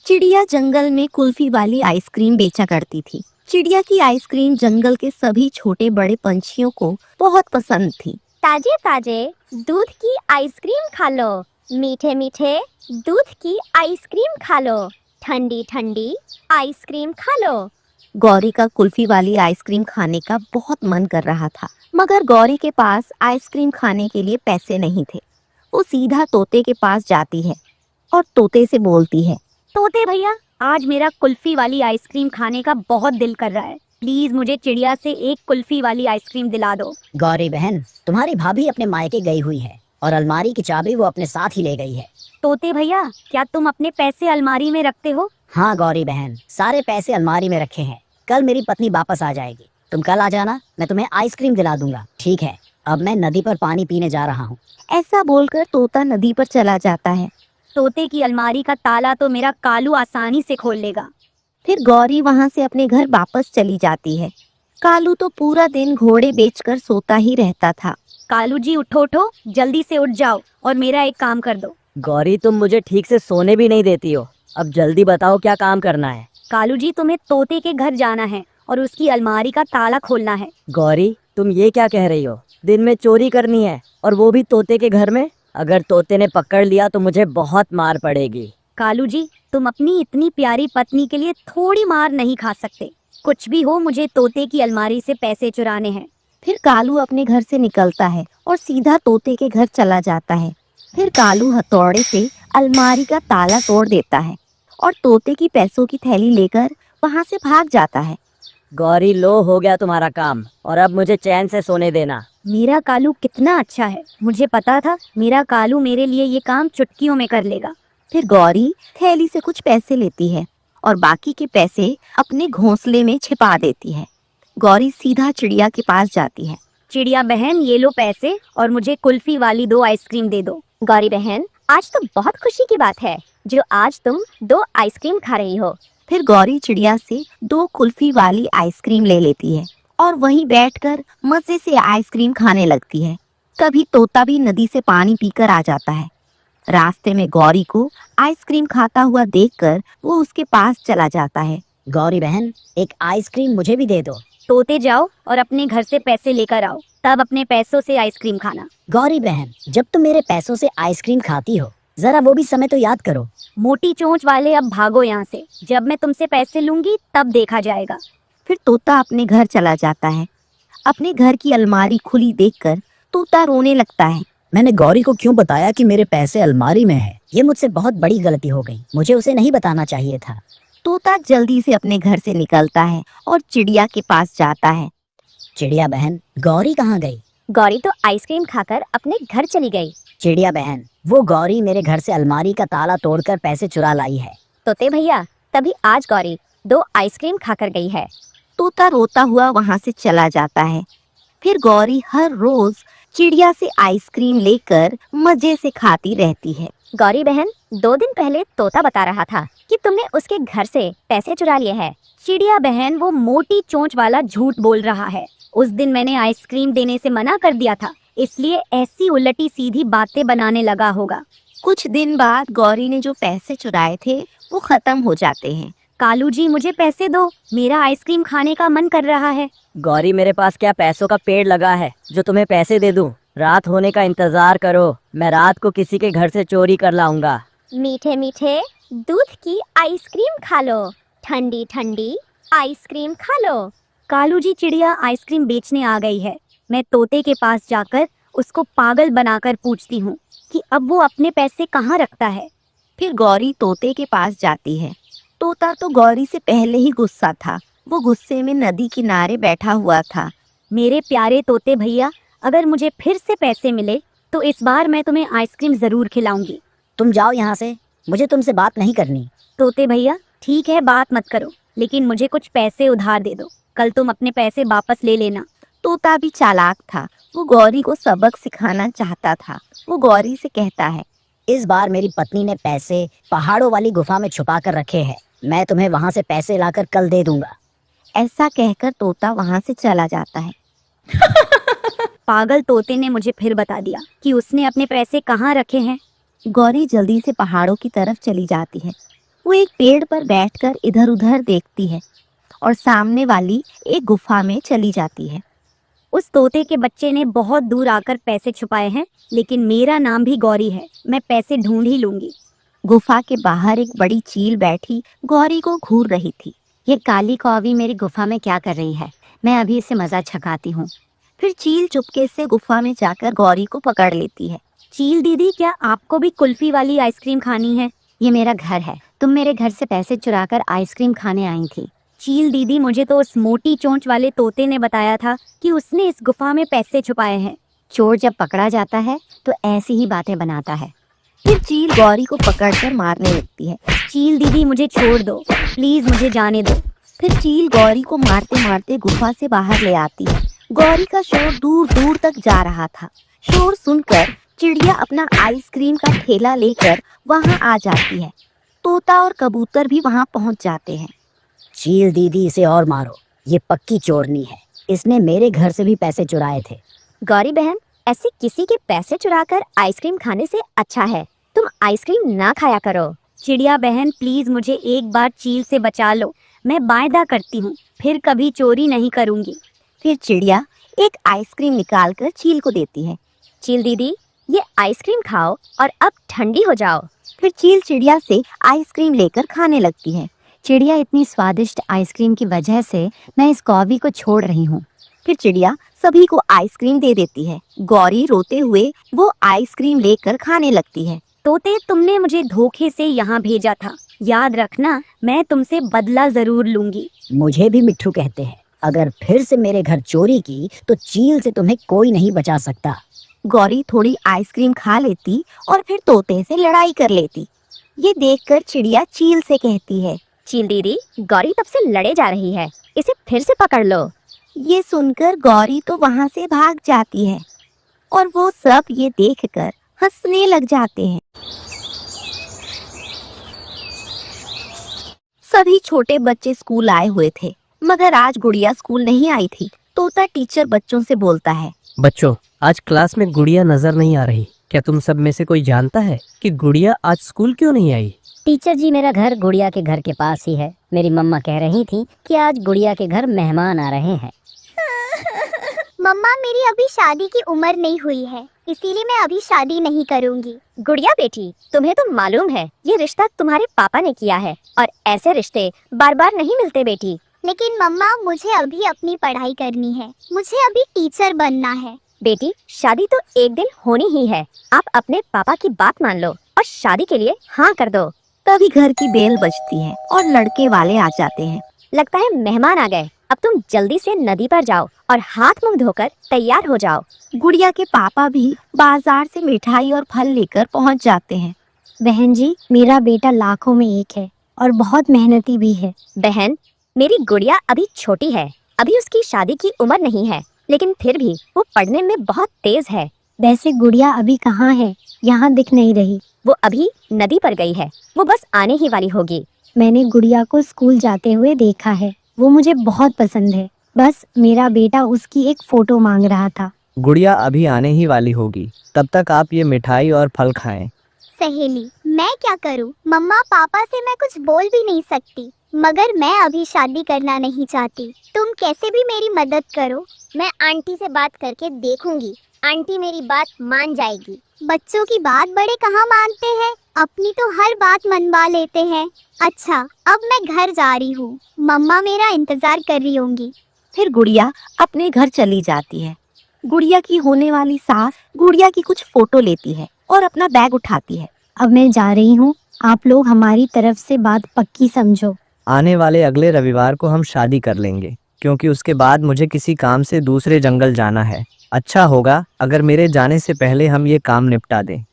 चिड़िया जंगल में कुल्फी वाली आइसक्रीम बेचा करती थी। चिड़िया की आइसक्रीम जंगल के सभी छोटे बड़े पंछियों को बहुत पसंद थी। ताजे ताजे दूध की आइसक्रीम खा लो, मीठे मीठे दूध की आइसक्रीम खा लो, ठंडी ठंडी आइसक्रीम खा लो। गौरी का कुल्फी वाली आइसक्रीम खाने का बहुत मन कर रहा था, मगर गौरी के पास आइसक्रीम खाने के लिए पैसे नहीं थे। वो सीधा तोते के पास जाती है और तोते से बोलती है, तोते भैया, आज मेरा कुल्फी वाली आइसक्रीम खाने का बहुत दिल कर रहा है। प्लीज मुझे चिड़िया से एक कुल्फी वाली आइसक्रीम दिला दो। गौरी बहन, तुम्हारी भाभी अपने मायके गई हुई है और अलमारी की चाबी वो अपने साथ ही ले गई है। तोते भैया, क्या तुम अपने पैसे अलमारी में रखते हो? हाँ गौरी बहन, सारे पैसे अलमारी में रखे हैं। कल मेरी पत्नी वापस आ जाएगी, तुम कल आ जाना, मैं तुम्हें आइसक्रीम दिला दूंगा। ठीक है, अब मैं नदी पर पानी पीने जा रहा हूँ। ऐसा बोलकर तोता नदी पर चला जाता है। तोते की अलमारी का ताला तो मेरा कालू आसानी से खोल लेगा। फिर गौरी वहाँ से अपने घर वापस चली जाती है। कालू तो पूरा दिन घोड़े बेचकर सोता ही रहता था। कालू जी, उठो उठो, जल्दी से उठ जाओ और मेरा एक काम कर दो। गौरी, तुम मुझे ठीक से सोने भी नहीं देती हो। अब जल्दी बताओ क्या काम करना है। कालू जी, तुम्हें तोते के घर जाना है और उसकी अलमारी का ताला खोलना है। गौरी, तुम ये क्या कह रही हो? दिन में चोरी करनी है और वो भी तोते के घर में? अगर तोते ने पकड़ लिया तो मुझे बहुत मार पड़ेगी। कालू जी, तुम अपनी इतनी प्यारी पत्नी के लिए थोड़ी मार नहीं खा सकते। कुछ भी हो, मुझे तोते की अलमारी से पैसे चुराने हैं। फिर कालू अपने घर से निकलता है और सीधा तोते के घर चला जाता है। फिर कालू हथौड़े से अलमारी का ताला तोड़ देता है और तोते की पैसों की थैली लेकर वहाँ से भाग जाता है। गौरी, लो, हो गया तुम्हारा काम और अब मुझे चैन से सोने देना। मेरा कालू कितना अच्छा है, मुझे पता था मेरा कालू मेरे लिए ये काम चुटकियों में कर लेगा। फिर गौरी थैली से कुछ पैसे लेती है और बाकी के पैसे अपने घोंसले में छिपा देती है। गौरी सीधा चिड़िया के पास जाती है। चिड़िया बहन, ये लो पैसे और मुझे कुल्फी वाली 2 आइसक्रीम दे दो। गौरी बहन, आज तो बहुत खुशी की बात है जो आज तुम 2 आइसक्रीम खा रही हो। फिर गौरी चिड़िया से 2 कुल्फी वाली आइसक्रीम ले लेती है और वहीं बैठकर मजे से आइसक्रीम खाने लगती है। कभी तोता भी नदी से पानी पीकर आ जाता है। रास्ते में गौरी को आइसक्रीम खाता हुआ देखकर वो उसके पास चला जाता है। गौरी बहन, एक आइसक्रीम मुझे भी दे दो। तोते जाओ और अपने घर से पैसे लेकर आओ, तब अपने पैसों से आइसक्रीम खाना। गौरी बहन, जब तुम मेरे पैसों से आइसक्रीम खाती हो, जरा वो भी समय तो याद करो। मोटी चोंच वाले, अब भागो यहाँ से। जब मैं तुमसे पैसे लूंगी तब देखा जाएगा। फिर तोता अपने घर चला जाता है। अपने घर की अलमारी खुली देखकर तोता रोने लगता है। मैंने गौरी को क्यों बताया कि मेरे पैसे अलमारी में है? ये मुझसे बहुत बड़ी गलती हो गई, मुझे उसे नहीं बताना चाहिए था। तोता जल्दी से अपने घर से निकलता है और चिड़िया के पास जाता है। चिड़िया बहन, गौरी कहाँ गई? गौरी तो आइसक्रीम खाकर अपने घर चली गई। चिड़िया बहन, वो गौरी मेरे घर से अलमारी का ताला तोड़कर पैसे चुरा लाई है। तोते भैया, तभी आज गौरी 2 आइसक्रीम खाकर गई है। तोता रोता हुआ वहाँ से चला जाता है। फिर गौरी हर रोज चिड़िया से आइसक्रीम लेकर मजे से खाती रहती है। गौरी बहन, 2 दिन पहले तोता बता रहा था कि तुमने उसके घर से पैसे चुरा लिए हैं। चिड़िया बहन, वो मोटी चोंच वाला झूठ बोल रहा है। उस दिन मैंने आइसक्रीम देने से मना कर दिया था, इसलिए ऐसी उल्टी सीधी बातें बनाने लगा होगा। कुछ दिन बाद गौरी ने जो पैसे चुराए थे वो खत्म हो जाते हैं। कालू जी, मुझे पैसे दो, मेरा आइसक्रीम खाने का मन कर रहा है। गौरी, मेरे पास क्या पैसों का पेड़ लगा है जो तुम्हें पैसे दे दूं? रात होने का इंतजार करो, मैं रात को किसी के घर से चोरी कर लाऊंगा। मीठे मीठे दूध की आइसक्रीम खा लो, ठंडी ठंडी आइसक्रीम खा लो। कालू जी, चिड़िया आइसक्रीम बेचने आ गई है। मैं तोते के पास जाकर उसको पागल बनाकर पूछती हूँ कि अब वो अपने पैसे कहाँ रखता है। फिर गौरी तोते के पास जाती है। तोता तो गौरी से पहले ही गुस्सा था। वो गुस्से में नदी किनारे बैठा हुआ था। मेरे प्यारे तोते भैया, अगर मुझे फिर से पैसे मिले तो इस बार मैं तुम्हें आइसक्रीम जरूर खिलाऊंगी। तुम जाओ यहाँ से, मुझे तुमसे बात नहीं करनी। तोते भैया, ठीक है, बात मत करो, लेकिन मुझे कुछ पैसे उधार दे दो। कल तुम अपने पैसे वापस ले लेना। तोता भी चालाक था। वो गौरी को सबक सिखाना चाहता था। वो गौरी से कहता है, इस बार मेरी पत्नी ने पैसे पहाड़ों वाली गुफा में छुपा कर रखे हैं। मैं तुम्हें वहाँ से पैसे लाकर कल दे दूंगा। ऐसा कहकर तोता वहाँ से चला जाता है। पागल तोते ने मुझे फिर बता दिया कि उसने अपने पैसे कहाँ रखे हैं। गौरी जल्दी से पहाड़ों की तरफ चली जाती है। वो एक पेड़ पर बैठकर इधर उधर देखती है और सामने वाली एक गुफा में चली जाती है। उस तोते के बच्चे ने बहुत दूर आकर पैसे छुपाए हैं, लेकिन मेरा नाम भी गौरी है। मैं पैसे ढूंढ ही लूंगी। गुफा के बाहर एक बड़ी चील बैठी गौरी को घूर रही थी। ये काली कौवी मेरी गुफा में क्या कर रही है? मैं अभी इसे मजा छकाती हूँ। फिर चील चुपके से गुफा में जाकर गौरी को पकड़ लेती है। चील दीदी, क्या आपको भी कुल्फी वाली आइसक्रीम खानी है? ये मेरा घर है। तुम मेरे घर से पैसे चुराकर आइसक्रीम खाने आई थी। चील दीदी, मुझे तो उस मोटी चोंच वाले तोते ने बताया था कि उसने इस गुफा में पैसे छुपाए हैं। चोर जब पकड़ा जाता है तो ऐसी ही बातें बनाता है। फिर चील गौरी को पकड़कर मारने लगती है। चील दीदी, मुझे छोड़ दो प्लीज, मुझे जाने दो। फिर चील गौरी को मारते मारते गुफा से बाहर ले आती है। गौरी का शोर दूर दूर तक जा रहा था। शोर सुनकर चिड़िया अपना आइसक्रीम का ठेला लेकर वहां आ जाती है। तोता और कबूतर भी वहां पहुंच जाते हैं। चील दीदी, इसे और मारो। ये पक्की चोरनी है। इसने मेरे घर से भी पैसे चुराए थे। गौरी बहन, ऐसे किसी के पैसे चुराकर आइसक्रीम खाने से अच्छा है तुम आइसक्रीम ना खाया करो। चिड़िया बहन, प्लीज मुझे एक बार चील से बचा लो। मैं वायदा करती हूँ फिर कभी चोरी नहीं करूँगी। फिर चिड़िया एक आइसक्रीम निकालकर चील को देती है। चील दीदी, ये आइसक्रीम खाओ और अब ठंडी हो जाओ। फिर चील चिड़िया से आइसक्रीम लेकर खाने लगती है। चिड़िया, इतनी स्वादिष्ट आइसक्रीम की वजह से मैं इस कौवी को छोड़ रही हूँ। फिर चिड़िया सभी को आइसक्रीम दे देती है। गौरी रोते हुए वो आइसक्रीम लेकर खाने लगती है। तोते, तुमने मुझे धोखे से यहाँ भेजा था। याद रखना, मैं तुमसे बदला जरूर लूंगी। मुझे भी मिट्ठू कहते हैं। अगर फिर से मेरे घर चोरी की तो चील से तुम्हें कोई नहीं बचा सकता। गौरी थोड़ी आइसक्रीम खा लेती और फिर तोते से लड़ाई कर लेती। ये देखकर चिड़िया चील से कहती है, चील दीदी, गौरी तब से लड़े जा रही है, इसे फिर से पकड़ लो। ये सुनकर गौरी तो वहां से भाग जाती है और वो सब ये देखकर हंसने लग जाते हैं। सभी छोटे बच्चे स्कूल आए हुए थे, मगर आज गुड़िया स्कूल नहीं आई थी। तोता टीचर बच्चों से बोलता है, बच्चों, आज क्लास में गुड़िया नजर नहीं आ रही। क्या तुम सब में से कोई जानता है कि गुड़िया आज स्कूल क्यों नहीं आई? टीचर जी, मेरा घर गुड़िया के घर के पास ही है। मेरी मम्मा कह रही थी कि आज गुड़िया के घर मेहमान आ रहे हैं। मम्मा, मेरी अभी शादी की उम्र नहीं हुई है, इसीलिए मैं अभी शादी नहीं करूंगी। गुड़िया बेटी, तुम्हें तो मालूम है ये रिश्ता तुम्हारे पापा ने किया है और ऐसे रिश्ते बार बार नहीं मिलते बेटी। लेकिन मम्मा, मुझे अभी अपनी पढ़ाई करनी है। मुझे अभी टीचर बनना है। बेटी, शादी तो एक दिन होनी ही है। आप अपने पापा की बात मान लो और शादी के लिए हाँ कर दो। तभी घर की बेल बजती है और लड़के वाले आ जाते हैं। लगता है मेहमान आ गए। अब तुम जल्दी से नदी पर जाओ और हाथ मुंह धोकर तैयार हो जाओ। गुड़िया के पापा भी बाजार से मिठाई और फल लेकर पहुंच जाते हैं। बहन जी, मेरा बेटा लाखों में एक है और बहुत मेहनती भी है। बहन, मेरी गुड़िया अभी छोटी है, अभी उसकी शादी की उम्र नहीं है, लेकिन फिर भी वो पढ़ने में बहुत तेज है। वैसे गुड़िया अभी कहाँ है? यहाँ दिख नहीं रही। वो अभी नदी पर गई है, वो बस आने ही वाली होगी। मैंने गुड़िया को स्कूल जाते हुए देखा है। वो मुझे बहुत पसंद है। बस मेरा बेटा उसकी एक फोटो मांग रहा था। गुड़िया अभी आने ही वाली होगी, तब तक आप ये मिठाई और फल खाएं। सहेली, मैं क्या करूं? मम्मा पापा से मैं कुछ बोल भी नहीं सकती, मगर मैं अभी शादी करना नहीं चाहती। तुम कैसे भी मेरी मदद करो। मैं आंटी से बात करके देखूंगी, आंटी मेरी बात मान जाएगी। बच्चों की बात बड़े कहाँ मानते हैं, अपनी तो हर बात मनवा लेते हैं। अच्छा, अब मैं घर जा रही हूँ, मम्मा मेरा इंतजार कर रही होंगी। फिर गुड़िया अपने घर चली जाती है। गुड़िया की होने वाली सास गुड़िया की कुछ फोटो लेती है और अपना बैग उठाती है। अब मैं जा रही हूँ, आप लोग हमारी तरफ से बात पक्की समझो। आने वाले अगले रविवार को हम शादी कर लेंगे, क्योंकि उसके बाद मुझे किसी काम से दूसरे जंगल जाना है। अच्छा होगा अगर मेरे जाने से पहले हम ये काम निपटा दें।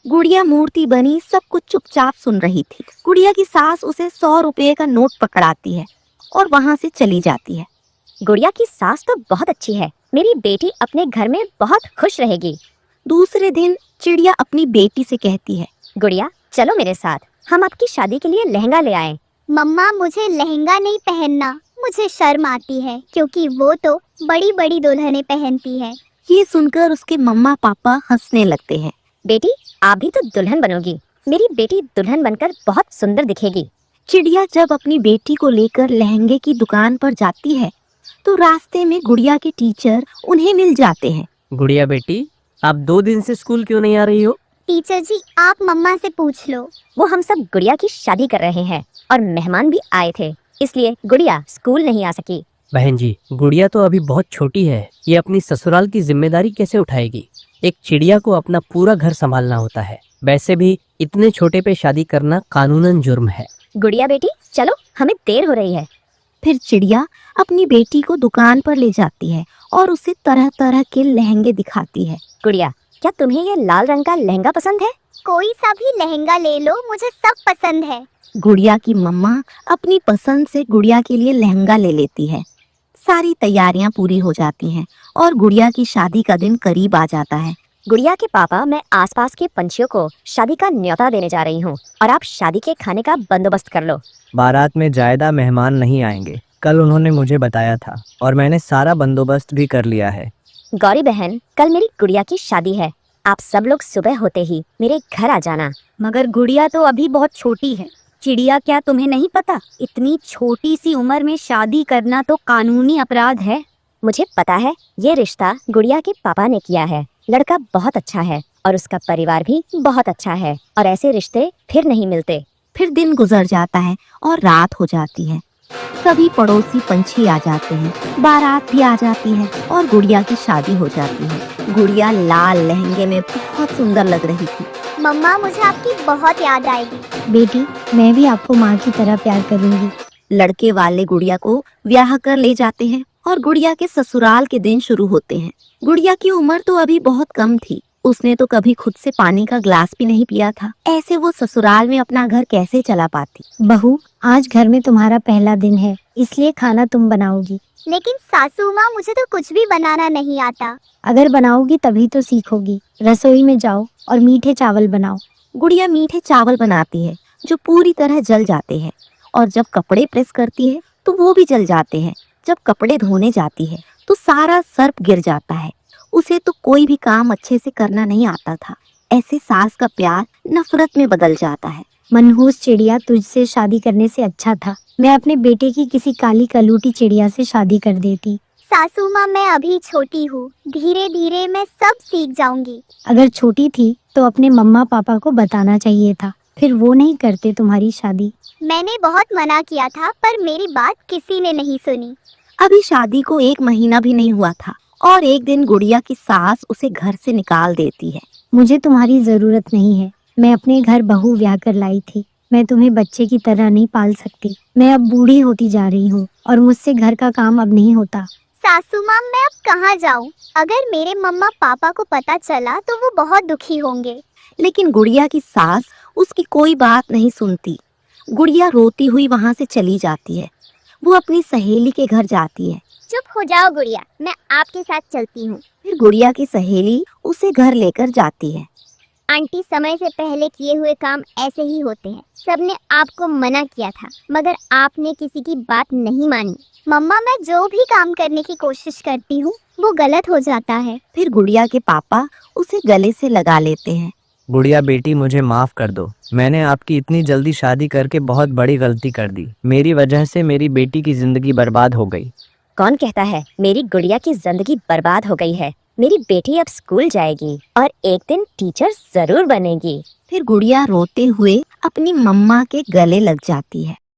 गुड़िया मूर्ति बनी सब कुछ चुपचाप सुन रही थी। गुड़िया की सास उसे 100 रुपए का नोट पकड़ाती है और वहाँ से चली जाती है। गुड़िया की सास तो बहुत अच्छी है, मेरी बेटी अपने घर में बहुत खुश रहेगी। दूसरे दिन चिड़िया अपनी बेटी से कहती है, गुड़िया चलो मेरे साथ, हम आपकी शादी के लिए लहंगा ले आए। मम्मा मुझे लहंगा नहीं पहनना, मुझे शर्म आती है, क्योंकि वो तो बड़ी बड़ी दुल्हनें पहनती है। ये सुनकर उसके मम्मा पापा हंसने लगते हैं। बेटी आप भी तो दुल्हन बनोगी, मेरी बेटी दुल्हन बनकर बहुत सुंदर दिखेगी। चिड़िया जब अपनी बेटी को लेकर लहंगे की दुकान पर जाती है तो रास्ते में गुड़िया के टीचर उन्हें मिल जाते हैं। गुड़िया बेटी, आप 2 दिन से स्कूल क्यों नहीं आ रही हो? टीचर जी, आप मम्मा से पूछ लो। वो हम सब गुड़िया की शादी कर रहे हैं और मेहमान भी आए थे, इसलिए गुड़िया स्कूल नहीं आ सकी। बहन जी, गुड़िया तो अभी बहुत छोटी है, ये अपनी ससुराल की जिम्मेदारी कैसे उठाएगी? एक चिड़िया को अपना पूरा घर संभालना होता है। वैसे भी इतने छोटे पे शादी करना कानूनन जुर्म है। गुड़िया बेटी, चलो, हमें देर हो रही है। फिर चिड़िया अपनी बेटी को दुकान पर ले जाती है और उसे तरह तरह के लहंगे दिखाती है। गुड़िया, क्या तुम्हें ये लाल रंग का लहंगा पसंद है? कोई सा भी लहंगा ले लो, मुझे सब पसंद है। गुड़िया की मम्मा अपनी पसंद से गुड़िया के लिए लहंगा ले लेती है। सारी तैयारियां पूरी हो जाती हैं और गुड़िया की शादी का दिन करीब आ जाता है। गुड़िया के पापा, मैं आसपास के पंछियों को शादी का न्योता देने जा रही हूँ और आप शादी के खाने का बंदोबस्त कर लो। बारात में ज्यादा मेहमान नहीं आएंगे, कल उन्होंने मुझे बताया था और मैंने सारा बंदोबस्त भी कर लिया है। गौरी बहन, कल मेरी गुड़िया की शादी है, आप सब लोग सुबह होते ही मेरे घर आ जाना। मगर गुड़िया तो अभी बहुत छोटी है। चिड़िया, क्या तुम्हें नहीं पता, इतनी छोटी सी उम्र में शादी करना तो कानूनी अपराध है। मुझे पता है, ये रिश्ता गुड़िया के पापा ने किया है। लड़का बहुत अच्छा है और उसका परिवार भी बहुत अच्छा है और ऐसे रिश्ते फिर नहीं मिलते। फिर दिन गुजर जाता है और रात हो जाती है। सभी पड़ोसी पंछी आ जाते हैं, बारात भी आ जाती है और गुड़िया की शादी हो जाती है। गुड़िया लाल लहंगे में बहुत सुंदर लग रही थी। मम्मा, मुझे आपकी बहुत याद आएगी। बेटी, मैं भी आपको माँ की तरह प्यार करूंगी। लड़के वाले गुड़िया को ब्याह कर ले जाते हैं और गुड़िया के ससुराल के दिन शुरू होते हैं। गुड़िया की उम्र तो अभी बहुत कम थी, उसने तो कभी खुद से पानी का ग्लास भी नहीं पिया था। ऐसे वो ससुराल में अपना घर कैसे चला पाती। बहू, आज घर में तुम्हारा पहला दिन है, इसलिए खाना तुम बनाओगी। लेकिन सासू माँ, मुझे तो कुछ भी बनाना नहीं आता। अगर बनाओगी तभी तो सीखोगी। रसोई में जाओ और मीठे चावल बनाओ। गुड़िया मीठे चावल बनाती है जो पूरी तरह जल जाते हैं और जब कपड़े प्रेस करती है तो वो भी जल जाते हैं। जब कपड़े धोने जाती है तो सारा सर्फ गिर जाता है। उसे तो कोई भी काम अच्छे से करना नहीं आता था। ऐसे सास का प्यार नफरत में बदल जाता है। मनहूस चिड़िया, तुझसे शादी करने से अच्छा था मैं अपने बेटे की किसी काली कलूटी चिड़िया से शादी कर देती। सासू माँ, मैं अभी छोटी हूँ, धीरे धीरे मैं सब सीख जाऊंगी। अगर छोटी थी तो अपने मम्मा पापा को बताना चाहिए था, फिर वो नहीं करते तुम्हारी शादी। मैंने बहुत मना किया था पर मेरी बात किसी ने नहीं सुनी। अभी शादी को 1 महीना भी नहीं हुआ था और एक दिन गुड़िया की सास उसे घर से निकाल देती है। मुझे तुम्हारी जरूरत नहीं है, मैं अपने घर बहू ब्याह कर लाई थी। मैं तुम्हें बच्चे की तरह नहीं पाल सकती। मैं अब बूढ़ी होती जा रही हूँ और मुझसे घर का काम अब नहीं होता। सासू माँ, मैं अब कहाँ जाऊँ? अगर मेरे मम्मा पापा को पता चला तो वो बहुत दुखी होंगे। लेकिन गुड़िया की सास उसकी कोई बात नहीं सुनती। गुड़िया रोती हुई वहाँ से चली जाती है। वो अपनी सहेली के घर जाती है। चुप हो जाओ गुड़िया, मैं आपके साथ चलती हूँ। फिर गुड़िया की सहेली उसे घर लेकर जाती है। आंटी, समय से पहले किए हुए काम ऐसे ही होते हैं। सबने आपको मना किया था मगर आपने किसी की बात नहीं मानी। मम्मा, मैं जो भी काम करने की कोशिश करती हूँ वो गलत हो जाता है। फिर गुड़िया के पापा उसे गले से लगा लेते हैं। गुड़िया बेटी, मुझे माफ कर दो। मैंने आपकी इतनी जल्दी शादी करके बहुत बड़ी गलती कर दी। मेरी वजह से मेरी बेटी की जिंदगी बर्बाद हो गई। कौन कहता है मेरी गुड़िया की जिंदगी बर्बाद हो गई है? मेरी बेटी अब स्कूल जाएगी और एक दिन टीचर जरूर बनेगी। फिर गुड़िया रोते हुए अपनी मम्मा के गले लग जाती है।